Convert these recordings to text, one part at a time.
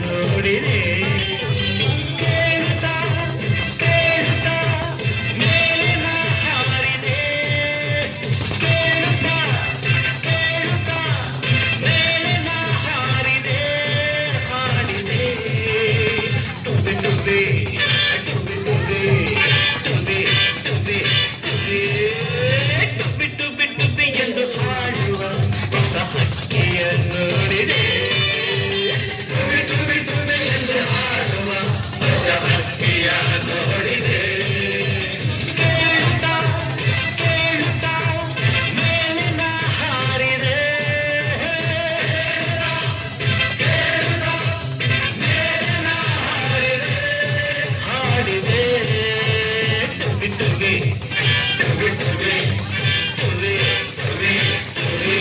ನೋಡಿದೆ ಕೇಳ್ತಾ ಕೇಳ್ತಾ ಮೇಲಿನ ಹಾರಿದೆ ಕೇಳ್ತಾ ಕೇಳ್ತಾ ಮೇಲಿನ ಹಾರಿದೆ ಹಾಡಿದೆ ಟುಬೆ ಟುಬೆ ಟುಬೆ ಟುಬೆ ಟುಬೆ ಟುಬೆ ಟುಬೆ ಟುಬೆ ಟುಬೆ ಟುಬೆ ಎಂದು ಹಾಡುವ ಹೊಸ ಹಕ್ಕಿಯ ನೋಡಿದೆ ನೋಡಿದೆ ಕೇಳ್ತಾ ಕೇಳ್ತಾ ಮೇಲಿನ ಹಾರಿದೆ ಕೇಳ್ತಾ ಮೇಲಿನ ಹಾರಿದೆ ಹಾಡಿದೆ ಟುಬಿ ಟುಬಿ ಟುಬಿ ಟುಬಿ ಟುಬಿ ಟುಬಿ ಟುಬಿ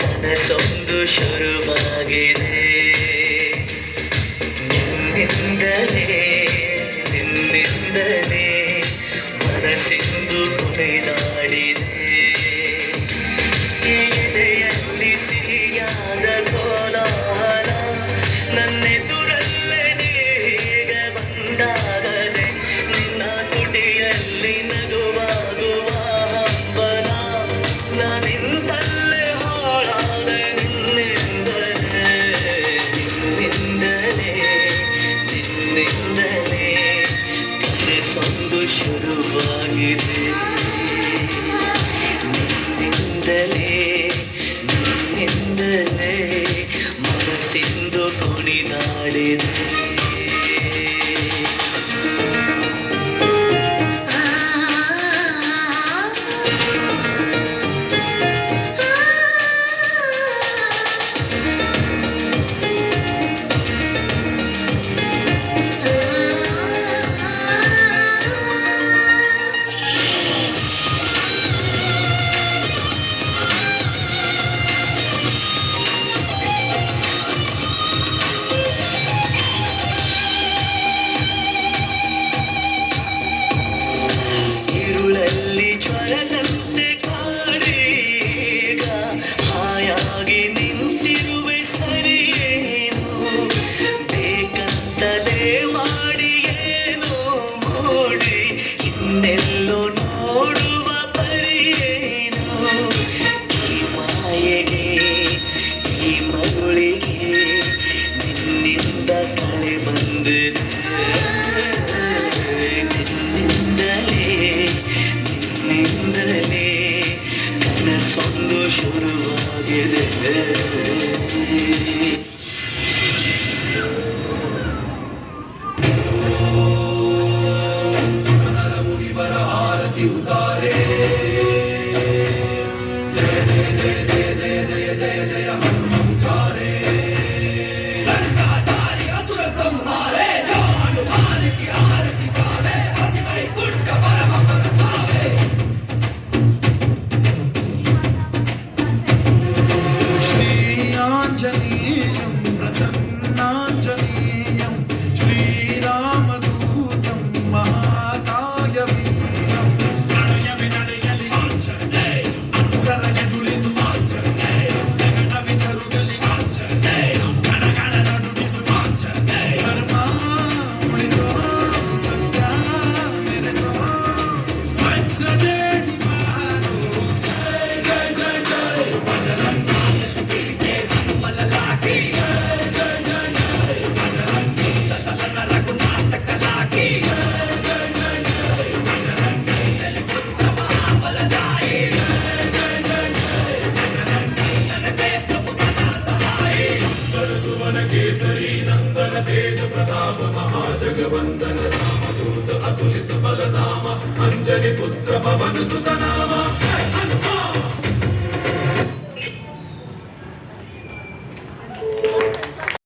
ಕನಸೊಂದು ಶುರುವಾಗಿದೆ ನಿನ್ನಿಂದಲೇ ಮನಸ್ಸಿಂದು ಕುಣಿದಾಡಿದೆ ಎದೆಯಲ್ಲಿ ಸಿಹಿಯಾದ ಕೋಲಾಹಲ ನನ್ನೆದುರಲ್ಲೇ ನೀಗ ಬಂದಾಗಲೇ ನಿನ್ನ ತುಟಿಯಲ್ಲಿ ನಗುವಾಗುವ ಹಂಬಲ ನಾನಿಂತಲ್ಲೇ ಹಾಳಾದೆ ನಿನ್ನಿಂದಲೇ ಕನಸೊಂದು ಶುರುವಾಗಿದೆ ನಿನ್ನಿಂದಲೇ ಮನಸ್ಸಿಂದು ಕುಣಿದಾಡಿದೆ ಜ್ವರದಂತೆ ಕಾಡೀಗ ಹಾಯಾಗಿ ನಿಂತಿರುವೆ ಸರಿಯೇನು ಬೇಕಂತಲೇ ಮಾಡಿ ಏನೋ ಮೋಡಿ ಇನ್ನೆಲ್ಲೋ ನೋಡುವ ಪರಿಯೇನು ಈ ಮಾಯೆಗೆ ಈ ಮಗುಳಿಗೆ ನಿನ್ನಿಂದ ಕಳೆ ಬಂದಿದೆ ನಿನ್ನಿಂದಲೇ ಕನಸೊಂದು ಶುರುವಾಗಿದೆ ಸುಮನರ ಮುನಿವರ ಆರತಿ ಉತಾರೆ ಜಯ ಜಯ ಜಯ ಜಯ ಜಯ ಜಯ ಜಯ ಜಯ ಹನುಮ ಉಚಾರೆ ಲಂಕಾಚಾರಿ ಅಸುರ ಸಂಹಾರೆ ಜೋ ಹನುಮಾನ की आरती गावे हसी वैकुंठ परम पद पावे श्री आंजनेयं प्रसन्नांजनेयं श्रीरामदूतं महाकायवीरं प्रणयमि ನಡೆಯಲಿ ಆಂಜನೇಯ ಅಸುರರ ಎದುರಿಸು ಆಂಜನೇಯ ಜಗದ ವಿಚರುಗಲಿ ಆಂಜನೇಯ ಗಣಗಣ ನಡುಗಿಸು ಆಂಜನೇಯ ಧರ್ಮ ಉಳಿಸೋ ಸತ್ಯ ಮೆರೆಸೋ ವಜ್ರದೇಹಿ ಬಾರೋ ಜಯ ಜಯ ಜಯ ಜಯ ಬಜರಂಗಿ ಜಯ ಹನುಮಲ ಲಾಠಿ ಜಯ ಜಯ ಜಯ ಜಯ ಬಜರಂಗಿ ತಲನ ರಘುನಾಥ ಕಲಾಕಿ ಜಯ ಜಯ ಜಯ ಜಯ ಬಜರಂಗಿ ಪುತ್ರ ಮಹಾಬಲದಾಯಿ ಜಯ ಜಯ ಜಯ ಜಯ ಬಜರಂಗಿ ನನಗೆ ಪ್ರಭು ಸದಾ ಸಹಾಯಿ ಸುವನ ಕೇಸರಿ ನಂದನ तेज प्रताप महाजगवंदन रामदूत अतुलित बलधाम अंजनी पुत्र पवन सुत नाम